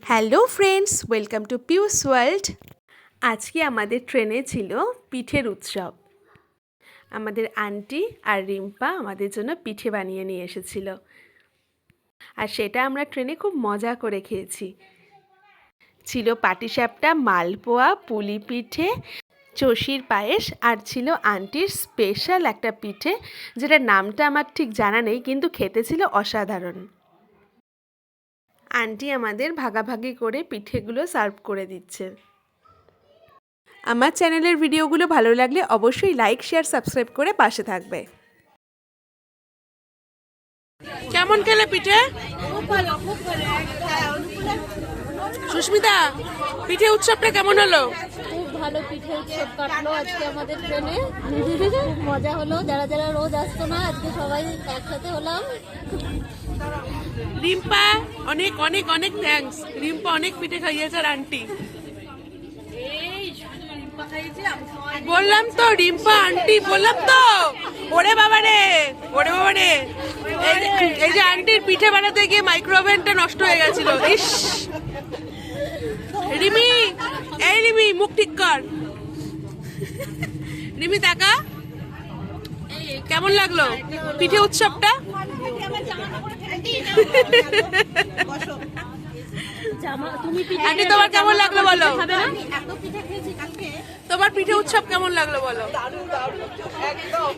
Hello friends, welcome to পিউস world. আজকে আমাদের ট্রেনে ছিল পিঠের উৎসব। আমাদের আন্টি আর রিম্পা আমাদের জন্য পিঠে বানিয়ে নিয়ে এসেছিল, আর সেটা আমরা ট্রেনে খুব মজা করে খেয়েছি। ছিল পাটিসাপটা, মালপোয়া, পুলি পিঠে, চষির পায়েস, আর ছিল আন্টির স্পেশাল একটা পিঠে, যেটার নামটা আমার ঠিক জানা নেই, কিন্তু খেতে ছিল অসাধারণ। আন্টি আমাদের ভাগাভাগি করে পিঠেগুলো সার্ভ করে দিচ্ছে। আমার চ্যানেলের ভিডিওগুলো ভালো লাগলে অবশ্যই লাইক, শেয়ার, সাবস্ক্রাইব করে পাশে থাকবে। কেমন খেলে পিঠে? সুস্মিতা, পিঠে উৎসবটা কেমন হলো? খুব ভালো পিঠে উৎসব কাটলো আজকে আমাদের ট্রেনে। খুব মজা হলো, যারা যারা রোজ আসতো না আজকে সবাই একসাথে হলাম। রিম্পা, অনেক অনেক অনেক থ্যাঙ্কস। রিম্পা অনেক পিঠে খাইয়েছে আর আন্টি। বললাম তো রিম্পা আন্টি, বললাম তো। ওরে বাবা রে, ওরে বাবা রে, এই যে আন্টির পিঠে বানাতে গিয়ে মাইক্রোওভেনটা নষ্ট হয়ে গেছিল। ইস রিমি, এই রিমি, মুখ ঠিক কর। রিমি তাকা, কেমন লাগলো পিঠে উৎসবটা? আন্টি তোমার কেমন লাগলো বলো? তোমার পিঠে উৎসব কেমন লাগলো বলো? একদম